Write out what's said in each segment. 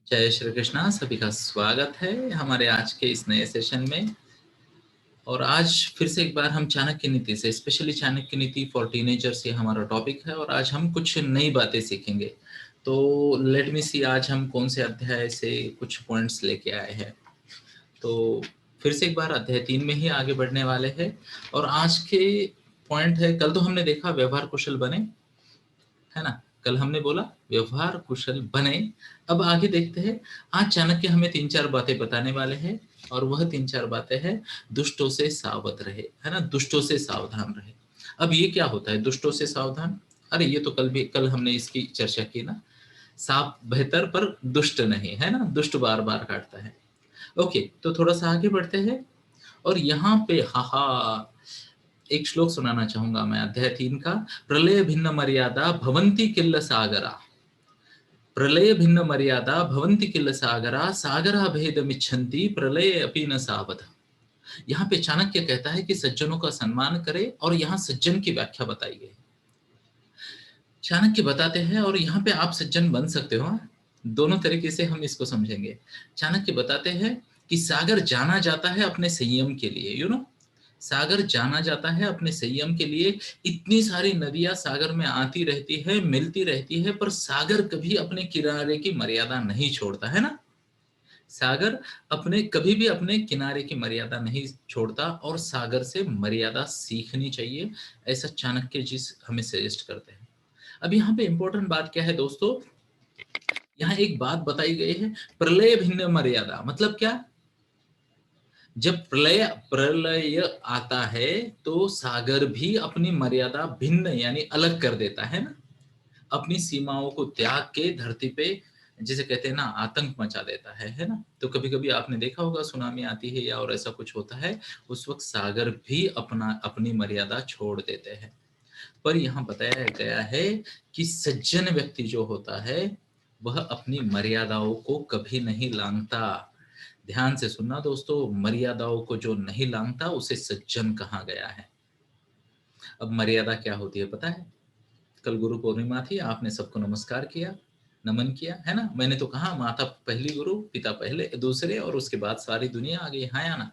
जय श्री कृष्णा। सभी का स्वागत है हमारे आज के इस नए सेशन में। और आज फिर से एक बार हम चाणक्य नीति से, स्पेशली चाणक्य नीति फॉर टीनेजर्स, ये हमारा टॉपिक है और आज हम कुछ नई बातें सीखेंगे। तो लेट मी सी, आज हम कौन से अध्याय से कुछ पॉइंट्स लेके आए हैं। तो फिर से एक बार अध्याय 3 में ही आगे बढ़ने वाले हैं। और आज के पॉइंट है, कल तो हमने देखा व्यवहार कुशल बने, है ना। कल हमने बोला व्यवहार कुशल बने। अब आगे देखते हैं। आज चाणक्य हमें 3-4 बातें बताने वाले हैं और वह 3-4 बातें हैं, दुष्टों से सावध रहे, है ना, दुष्टों से सावधान रहे। अब ये क्या होता है दुष्टों से सावधान? अरे ये तो कल हमने इसकी चर्चा की ना। सांप बेहतर पर दुष्ट नहीं, है ना, दुष्ट बार बार काटता है। ओके, तो थोड़ा सा आगे बढ़ते हैं। और यहाँ पे हाहा एक श्लोक सुनाना चाहूंगा मैं, अध्याय 3 का। प्रलय भिन्न मर्यादा भवन्ति किल्ल सागरा, प्रलय भिन्न मर्यादा भवन्ति किल्ल सागरा, सागरा भेदमिच्छन्ति प्रलय अपि न सावध। यहाँ पे चाणक्य कहता है कि सज्जनों का सम्मान करे और यहाँ सज्जन की व्याख्या बताई गई। चाणक्य बताते हैं और यहाँ पे आप सज्जन बन सकते हो, दोनों तरीके से हम इसको समझेंगे। चाणक्य बताते हैं कि सागर जाना जाता है अपने संयम के लिए, सागर जाना जाता है अपने संयम के लिए। इतनी सारी नदियां सागर में आती रहती है, मिलती रहती है, पर सागर कभी अपने किनारे की मर्यादा नहीं छोड़ता, है ना। सागर अपने कभी भी अपने किनारे की मर्यादा नहीं छोड़ता और सागर से मर्यादा सीखनी चाहिए, ऐसा चाणक्य जी हमें सजेस्ट करते हैं। अब यहाँ पे इंपॉर्टेंट बात क्या है दोस्तों, यहाँ एक बात बताई गई है, प्रलय भिन्न मर्यादा। मतलब क्या? जब प्रलय प्रलय आता है तो सागर भी अपनी मर्यादा भिन्न यानी अलग कर देता है ना, अपनी सीमाओं को त्याग के धरती पे, जिसे कहते हैं ना, आतंक मचा देता है ना। तो कभी कभी आपने देखा होगा सुनामी आती है या और ऐसा कुछ होता है, उस वक्त सागर भी अपनी मर्यादा छोड़ देते हैं। पर यहाँ बताया गया है कि सज्जन व्यक्ति जो होता है वह अपनी मर्यादाओं को कभी नहीं लांघता। ध्यान से सुनना दोस्तों, मर्यादाओं को जो नहीं लांघता उसे सज्जन कहा गया है। अब मर्यादा क्या होती है पता है? कल गुरु पूर्णिमा थी, आपने सबको नमस्कार किया, नमन किया, है ना। मैंने तो कहा माता पहली गुरु, पिता पहले दूसरे और उसके बाद सारी दुनिया आ गई, हाँ या ना।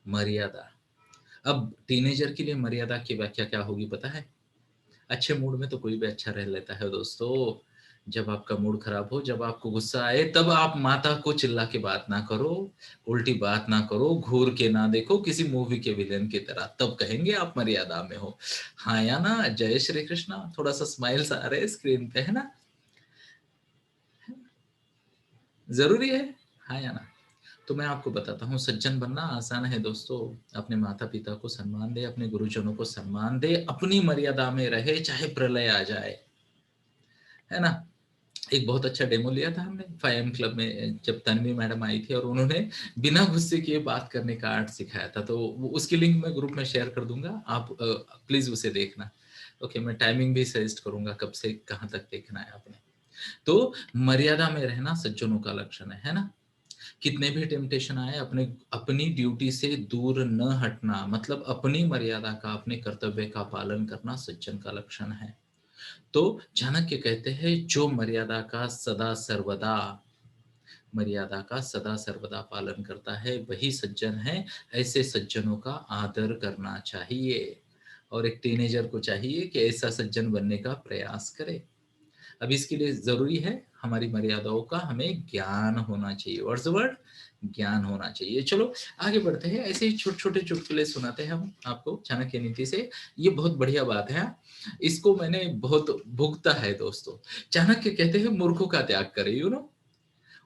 मर्यादा। अब टीनेजर के लिए मर्यादा की व्याख्या क्या होगी पता है? अच्छे मूड में तो कोई भी अच्छा रह लेता है दोस्तों। जब आपका मूड खराब हो, जब आपको गुस्सा आए, तब आप माता को चिल्ला के बात ना करो, उल्टी बात ना करो, घूर के ना देखो किसी मूवी के विलेन की तरह, तब कहेंगे आप मर्यादा में हो, हाँ या ना। जय श्री कृष्णा। थोड़ा सा स्माइल्स आ रहे हैं स्क्रीन पे, है ना, जरूरी है, हाँ या ना। तो मैं आपको बताता हूँ, सज्जन बनना आसान है दोस्तों। अपने माता पिता को सम्मान दे, अपने गुरुजनों को सम्मान दे, अपनी मर्यादा में रहे, चाहे प्रलय आ जाए, है ना। एक बहुत अच्छा डेमो लिया था हमने 5M क्लब में, जब तन्वी मैडम आई थी और उन्होंने बिना गुस्से किए बात करने का आर्ट सिखाया था। तो उसकी लिंक मैं ग्रुप में शेयर कर दूंगा, आप प्लीज उसे देखना। ओके, मैं टाइमिंग भी सजेस्ट करूंगा कब से कहाँ तक देखना है आपने। तो मर्यादा में रहना सज्जनों का लक्षण है ना। कितने भी टेम्पटेशन आए, अपने अपनी ड्यूटी से दूर न हटना, मतलब अपनी मर्यादा का, अपने कर्तव्य का पालन करना सज्जन का लक्षण है। तो चाणक्य कहते हैं जो मर्यादा का सदा सर्वदा पालन करता है वही सज्जन है। ऐसे सज्जनों का आदर करना चाहिए और एक टीनेजर को चाहिए कि ऐसा सज्जन बनने का प्रयास करे। अब इसके लिए जरूरी है हमारी मर्यादाओं का हमें ज्ञान होना चाहिए। What's the word? ज्ञान होना चाहिए। चलो आगे बढ़ते हैं। ऐसे ही छोटे छोटे चुटकुले सुनाते हैं हम आपको चाणक्य नीति से। ये बहुत बढ़िया बात है, इसको मैंने बहुत भुगता है दोस्तों। चाणक्य कहते हैं मूर्खों का त्याग करे,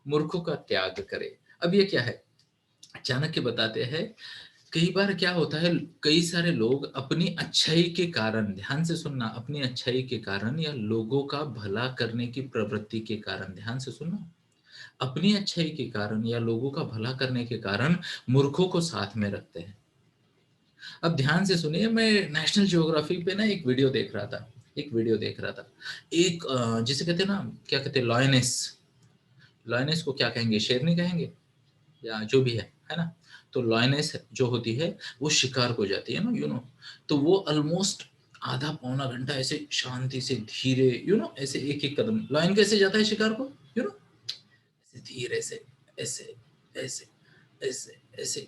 मूर्खों का त्याग करे। अब ये क्या है? चाणक्य बताते हैं कई बार क्या होता है, कई सारे लोग अपनी अच्छाई के कारण, ध्यान से सुनना, अपनी अच्छाई के कारण या लोगों का भला करने की प्रवृत्ति के कारण, ध्यान से सुनना, अपनी अच्छाई के कारण या लोगों का भला करने के कारण मूर्खों को साथ में रखते हैं। अब ध्यान से सुनिए, मैं नेशनल ज्योग्राफी पे ना एक वीडियो देख रहा था। एक जिसे कहते हैं ना, क्या कहते हैं, लॉयनेस। लॉयनेस को क्या कहेंगे, शेरनी कहेंगे या जो भी है ना। तो लॉयनेस जो होती है वो शिकार को जाती है ना, तो वो ऑलमोस्ट आधा पौना घंटा ऐसे शांति से धीरे, ऐसे एक एक कदम, लॉयन कैसे जाता है शिकार को, धीरे से ऐसे ऐसे ऐसे ऐसे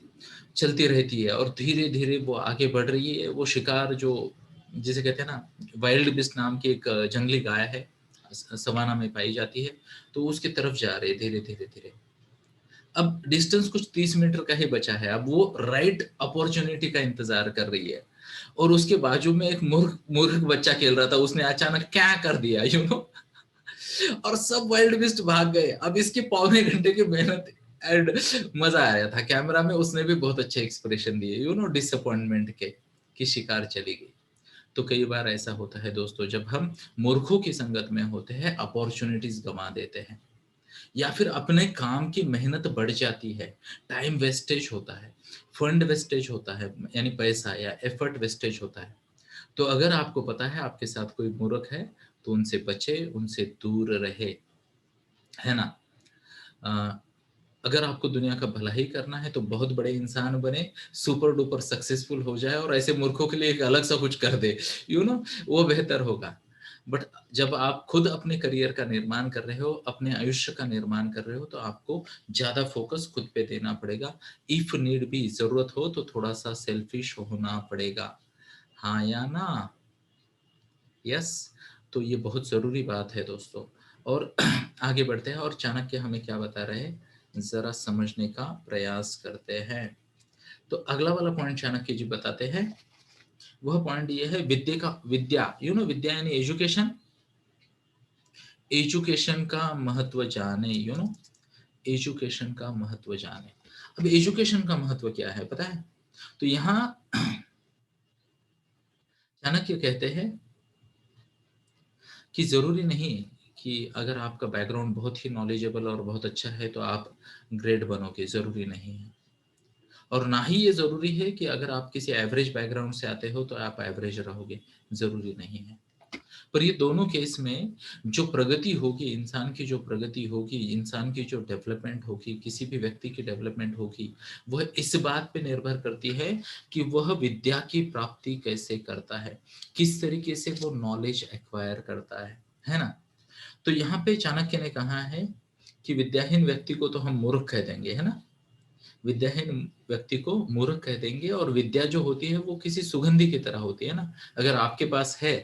चलती रहती है और धीरे धीरे वो आगे बढ़ रही है। वो शिकार जो जिसे कहते हैं ना, वाइल्ड बिस्ट नाम की एक जंगली गाय है, सवाना में पाई जाती है, तो उसकी तरफ जा रहे धीरे धीरे धीरे। अब डिस्टेंस कुछ 30 मीटर का ही बचा है, अब वो राइट अपॉर्चुनिटी का इंतजार कर रही है। और उसके बाजू में एक मूर्ख मूर्ख बच्चा खेल रहा था, उसने अचानक क्या कर दिया, और सब वाइल्ड बिस्ट भाग गए। अब इसके पौने घंटे की मेहनत एंड मजा आ रहा था। कैमरा में उसने भी बहुत अच्छे एक्सप्रेशन दिए, डिसअपॉइंटमेंट के, कि शिकार चली गई। तो कई बार ऐसा होता है दोस्तों, जब हम मूर्खों की संगत में होते हैं, अपॉर्चुनिटीज गंवा देते हैं, या फिर अपने काम की मेहनत बढ़ जाती है, टाइम वेस्टेज होता है, फंड वेस्टेज होता है, यानी पैसा या एफर्ट वेस्टेज होता है। तो अगर आपको पता है आपके साथ कोई मूर्ख है, तो उनसे बचे, उनसे दूर रहे, है ना। अ, अगर आपको दुनिया का भला ही करना है तो बहुत बड़े इंसान बने, सुपर डुपर सक्सेसफुल हो जाए और ऐसे मूर्खों के लिए एक अलग सा कुछ कर दे, वो बेहतर होगा। बट जब आप खुद अपने करियर का निर्माण कर रहे हो, अपने आयुष्य का निर्माण कर रहे हो, तो आपको ज्यादा फोकस खुद पे देना पड़ेगा। इफ नीड भी, जरूरत हो तो थोड़ा सा सेल्फिश होना पड़ेगा, हाँ या ना। यस। तो ये बहुत जरूरी बात है दोस्तों। और आगे बढ़ते हैं, और चाणक्य हमें क्या बता रहे हैं, जरा समझने का प्रयास करते हैं। तो अगला वाला पॉइंट चाणक्य जी बताते हैं, वह पॉइंट ये है, विद्या का, विद्या विद्या यानी एजुकेशन, एजुकेशन का महत्व जाने, एजुकेशन का महत्व जाने। अब एजुकेशन का महत्व क्या है पता है? तो यहाँ चाणक्य कहते हैं कि जरूरी नहीं कि अगर आपका बैकग्राउंड बहुत ही नॉलेजेबल और बहुत अच्छा है तो आप ग्रेट बनोगे, जरूरी नहीं है। और ना ही ये जरूरी है कि अगर आप किसी एवरेज बैकग्राउंड से आते हो तो आप एवरेज रहोगे, जरूरी नहीं है। पर ये दोनों केस में जो प्रगति होगी, इंसान की जो प्रगति होगी, इंसान की जो डेवलपमेंट होगी, किसी भी व्यक्ति की डेवलपमेंट होगी, वह इस बात पे निर्भर करती है कि वह विद्या की प्राप्ति कैसे करता है, किस तरीके से वो नॉलेज एक्वायर करता है ना। तो यहाँ पे चाणक्य ने कहा है कि विद्याहीन व्यक्ति को तो हम मूर्ख कह देंगे, है ना। विद्याहीन व्यक्ति को मूर्ख कह देंगे, और विद्या जो होती है वो किसी सुगंधी की तरह होती है ना। अगर आपके पास है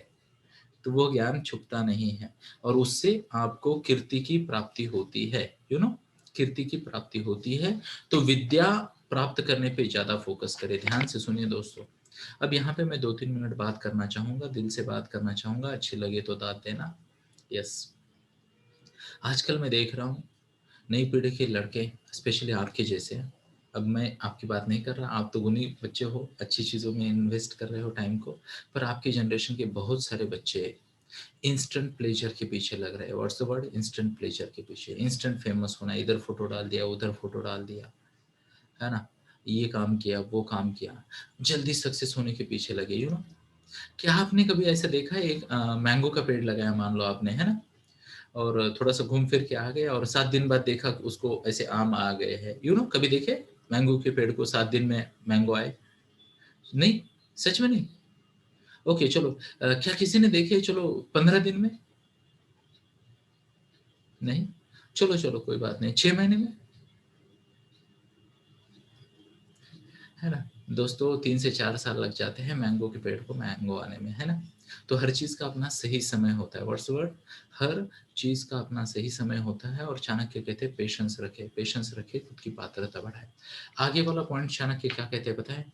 तो वो ज्ञान छुपता नहीं है, और उससे आपको कीर्ति की प्राप्ति होती है, कीर्ति की प्राप्ति होती है। तो विद्या प्राप्त करने पे ज्यादा फोकस करें। ध्यान से सुनिए दोस्तों। अब यहाँ पे मैं 2-3 मिनट बात करना चाहूंगा, दिल से बात करना चाहूंगा, अच्छी लगे तो दाद देना। यस। आजकल मैं देख रहा हूँ नई पीढ़ी के लड़के, स्पेशली आपके जैसे, अब मैं आपकी बात नहीं कर रहा, आप तो गुणी बच्चे हो, अच्छी चीज़ों में इन्वेस्ट कर रहे हो टाइम को, पर आपकी जनरेशन के बहुत सारे बच्चे इंस्टेंट प्लेजर के पीछे लग रहे हैं। What's the word, instant pleasure के पीछे, इंस्टेंट फेमस होना, इधर फोटो डाल दिया, उधर फोटो डाल दिया, है ना, ये काम किया, वो काम किया, जल्दी सक्सेस होने के पीछे लगे, क्या आपने कभी ऐसा देखा है, एक मैंगो का पेड़ लगाया मान लो आपने, है ना, और थोड़ा सा घूम फिर के आ गए, और 7 दिन बाद देखा उसको ऐसे आम आ गए हैं, कभी देखे मैंगो के पेड़ को 7 दिन में मैंगो आए? नहीं, सच में नहीं। ओके चलो, क्या किसी ने देखे चलो 15 दिन में? नहीं। चलो चलो कोई बात नहीं, 6 महीने में, है ना। दोस्तों 3 से 4 साल लग जाते हैं मैंगो के पेड़ को मैंगो आने में, है ना। तो हर चीज का अपना सही समय होता है, व्हाट्स वर्ड, हर चीज का अपना सही समय होता है। और चाणक्य कहते हैं पेशेंस रखे, पेशेंस रखे, खुद की पात्रता बढ़ाए। आगे वाला पॉइंट चाणक्य क्या कहते हैं पता है?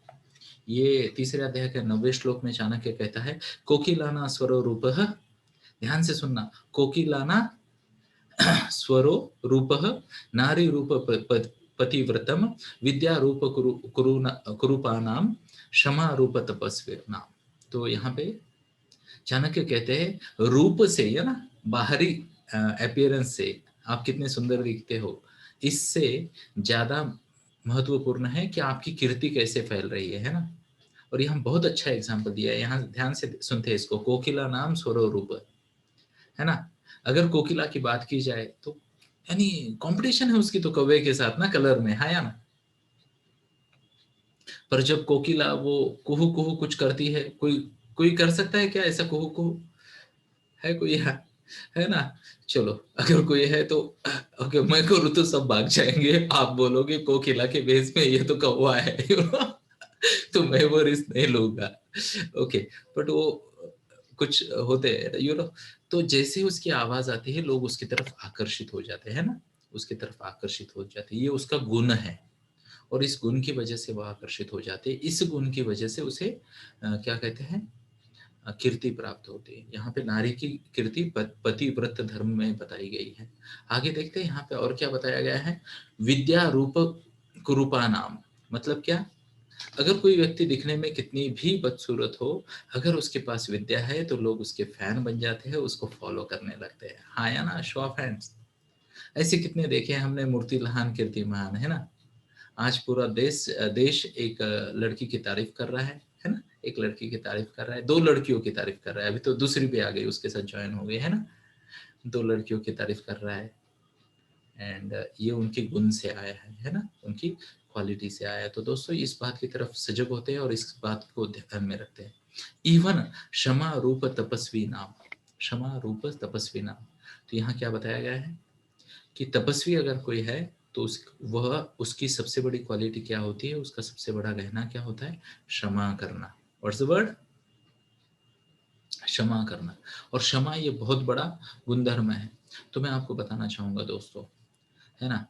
ये तीसरे अध्याय के 90वें श्लोक में चाणक्य कहता है, कोकिलाना स्वरो रूप, ध्यान से सुनना, कोकिलाना स्वरो रूपः नारी रूप पतिव्रतम विद्या रूप कुरूपानाम क्षमा रूप तपस्वी नाम। तो यहाँ पे चाणक्य कहते हैं रूप से, या ना, बाहरी अपीयरेंस से आप कितने सुंदर दिखते हो, इससे ज्यादा महत्वपूर्ण है कि आपकी कीर्ति कैसे फैल रही है ना। और यहाँ बहुत अच्छा एग्जाम्पल दिया है, यहाँ ध्यान से सुनते हैं इसको, कोकिला नाम स्वरो रूप, है ना। अगर कोकिला की बात की जाए तो यानी कंपटीशन है उसकी तो कौवे के साथ ना, कलर में, है या ना। पर जब कोकिला वो कुहू कुहू कुछ करती है, कोई कोई कर सकता है क्या ऐसा कुहू कुहू? है कोई? है ना? चलो, अगर कोई है तो अगर मैं करूँ तो सब भाग जाएँगे। आप बोलोगे कोकिला के भेष में ये तो कौवा है, तो मैं वो रिस्क नहीं लूँगा। ओके, बट वो कुछ होते हैं, तो जैसे ही उसकी आवाज़ आती है, लोग उसकी तरफ आकर्षित हो जाते हैं ना? उसकी तरफ आकर्षित हो जाते हैं, ये उसका गुण है। और इस गुण की वजह से वो आकर्षित हो जाते हैं। इस गुण की वजह से उसे क्या कहते हैं, कीर्ति प्राप्त होती है। यहाँ पे नारी की कीर्ति पतिव्रत धर्म में बताई गई है। आगे देखते हैं यहाँ पे और क्या बताया गया है। विद्या रूप कुरूपा नाम, मतलब क्या? अगर कोई व्यक्ति दिखने में कितनी भी बदसूरत हो, अगर उसके पास विद्या है तो लोग उसके फैन बन जाते हैं, उसको फॉलो करने लगते हैं। हाँ या ना? Show off hands. ऐसे कितने देखे हैं हमने, मूर्ति महान कीर्ति महान, है ना? आज पूरा देश देश एक लड़की की तारीफ कर रहा है ना? एक लड़की की तारीफ कर रहा है, 2 लड़कियों की तारीफ कर रहा है, अभी तो दूसरी भी आ गई उसके साथ जॉइन हो गई, है ना? 2 लड़कियों की तारीफ कर रहा है। एंड ये उनके गुण से आया है ना? उनकी क्वालिटी से आया है। तो दोस्तों इस बात की तरफ सजग होते हैं और इस बात को ध्यान में रखते हैं। इवन क्षमा रूप तपस्वी नाम, क्षमा रूप तपस्वी नाम। तो यहाँ क्या बताया गया है कि तपस्वी अगर कोई है तो वह उसकी सबसे बड़ी क्वालिटी क्या होती है, उसका सबसे बड़ा गहना क्या होता है? क्षमा करना। What's the word? क्षमा करना। और क्षमा ये बहुत बड़ा गुणधर्म है। तो मैं आपको बताना चाहूंगा दोस्तों, है ना,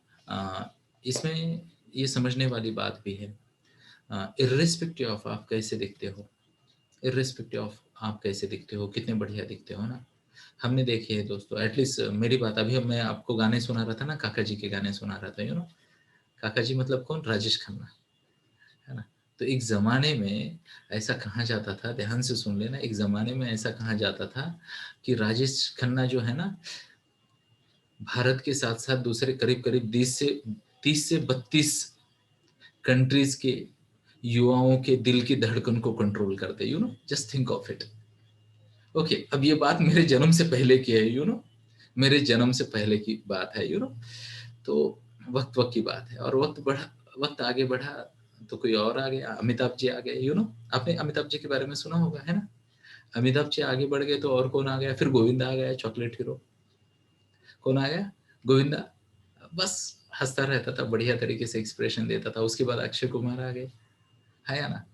इसमें ये समझने वाली बात भी है, इर्रिस्पेक्टिव ऑफ आप कैसे दिखते हो, इर्रिस्पेक्टिव ऑफ आप कैसे दिखते हो, कितने बढ़िया दिखते हो ना। हमने देखे है दोस्तों, एटलीस्ट मेरी बात, अभी मैं आपको गाने सुना रहा था ना, काका जी के गाने सुना रहा था, काका जी मतलब कौन? राजेश खन्ना, है ना? तो एक ज़माने में ऐसा कहा जाता था, ध्यान से सुन लेना, एक ज़माने में ऐसा कहा जाता था कि राजेश खन्ना जो है ना, भारत के साथ-साथ दूसरे करीब-करीब 30 से 32 कंट्रीज़ के युवाओं के दिल की धड़कन को कंट्रोल करते, just think of it. Okay, अब ये बात मेरे जन्म से पहले की है, मेरे जन्म से पहले की बात है, तो वक्त की बात है, और वक्त आगे बढ़ा तो कोई और आ गया, अमिताभ जी आ गए, आपने अमिताभ जी के बारे में सुना होगा, है ना? अमिताभ जी आगे बढ़ गए तो और कौन आ गया? फिर गोविंदा आ गया, चॉकलेट हीरो। कौन आ गया? गोविंदा। बस हंसता रहता था, बढ़िया तरीके से एक्सप्रेशन देता था। उसके बाद अक्षय कुमार आ गए, है या ना?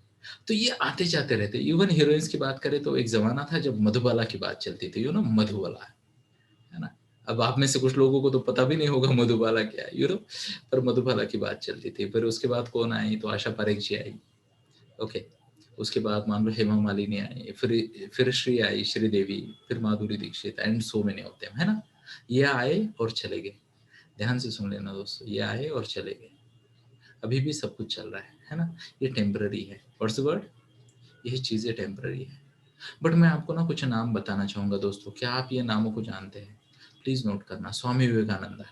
तो ये आते जाते रहते। इवन हीरोइंस की बात करें तो एक जमाना था जब मधुबाला की बात चलती थी, मधुबाला, है ना? अब आप में से कुछ लोगों को तो पता भी नहीं होगा मधुबाला क्या है, पर मधुबाला की बात चलती थी। फिर उसके बाद कौन आई? तो आशा पारेख जी आई। ओके, उसके बाद मान लो हेमा मालिनी आई, फिर श्री आई, श्रीदेवी, फिर Madhuri Dixit, and so many of them, है ना? ये आए और चले गए। ध्यान से सुन लेना दोस्तों, ये आए और चले गए। अभी भी सब कुछ चल रहा है ना? ये टेम्पररी है। What's the word? ये चीजें टेम्पररी है। बट मैं आपको ना कुछ नाम बताना चाहूंगा दोस्तों, क्या आप ये नामों को जानते हैं? प्लीज नोट करना। Swami Vivekananda,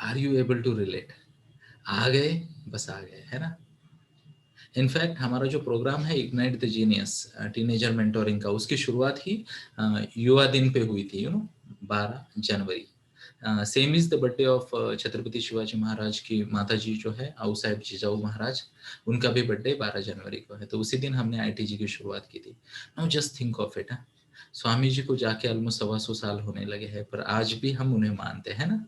are you able to relate? आ गए, बस आ गए, है ना? इनफैक्ट हमारा जो प्रोग्राम है ignite the genius, teenager mentoring का, उसकी शुरुआत ही युवा दिन पे हुई थी, 12 जनवरी। Same is the birthday of Chhatrapati Shivaji Maharaj की माता जी जो है आऊ साहेब जिजाऊ महाराज, उनका भी बर्थडे 12 जनवरी को है। तो उसी दिन हमने आईटीजी की शुरुआत की थी। Now just think of it. Swami ji को जाके ऑलमोस्ट 125 साल होने लगे हैं, पर आज भी हम उन्हें मानते हैं ना।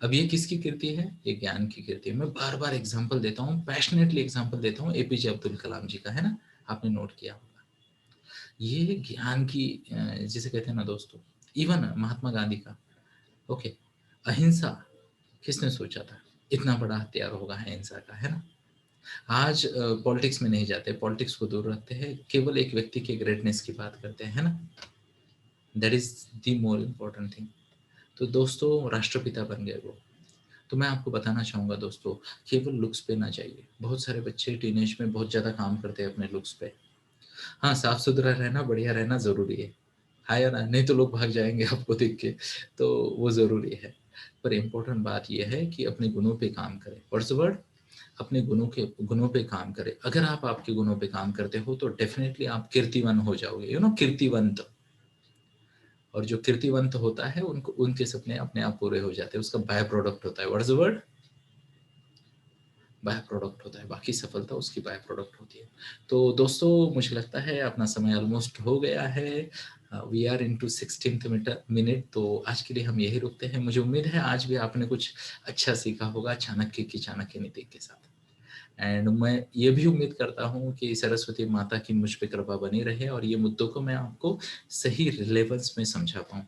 अब ये किसकी कीर्ति है? ये ज्ञान की कीर्ति है। मैं बार बार एग्जाम्पल देता हूँ, पैशनेटली एग्जाम्पल देता हूँ, एपीजे अब्दुल कलाम जी का, है ना? आपने नोट किया होगा। ये ज्ञान की जिसे कहते हैं ना दोस्तों, इवन महात्मा गांधी का। ओके, अहिंसा, किसने सोचा था इतना बड़ा हथियार होगा अहिंसा का, है ना? आज पॉलिटिक्स में नहीं जाते, पॉलिटिक्स को दूर रखते हैं, केवल एक व्यक्ति के ग्रेटनेस की बात करते हैं, है ना? That is the more important thing. तो दोस्तों राष्ट्रपिता बन गए वो। तो मैं आपको बताना चाहूंगा दोस्तों, केवल लुक्स पे ना चाहिए। बहुत सारे बच्चे टीनेज में बहुत ज्यादा काम करते हैं अपने लुक्स पे। हाँ, साफ सुथरा रहना, बढ़िया रहना जरूरी है या ना? नहीं तो लोग भाग जाएंगे आपको देख के, तो वो जरूरी है। पर इम्पोर्टेंट बात यह है कि अपने गुणों पे काम करें। What's the word? अपने गुणों पे काम करें। अगर आप आपके गुणों पे काम करते हो तो डेफिनेटली आप कीर्तिवन हो जाओगे, कीर्तिवंत। और जो कीर्तिवंत होता है उनको उनके सपने अपने आप पूरे हो जाते हैं, उसका बाय प्रोडक्ट होता है। What's the word? By product होता है, बाकी सफलता उसकी बाय प्रोडक्ट होती है। तो दोस्तों मुझे लगता है अपना समय ऑलमोस्ट हो गया है, we are into 16th minute, तो आज के लिए हम यही रुकते हैं। मुझे उम्मीद है आज भी आपने कुछ अच्छा सीखा होगा चाणक्य की चाणक्य नीति के साथ। एंड मैं ये भी उम्मीद करता हूँ कि सरस्वती माता की मुझ पे कृपा बनी रहे और ये मुद्दों को मैं आपको सही रिलेवेंस में समझा पाऊँ।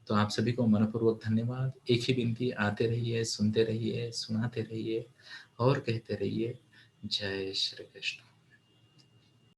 तो आप सभी को मनःपूर्वक धन्यवाद। एक ही विनती, आते रहिए, सुनते रहिए, सुनाते रहिए और कहते रहिए, जय श्री कृष्ण।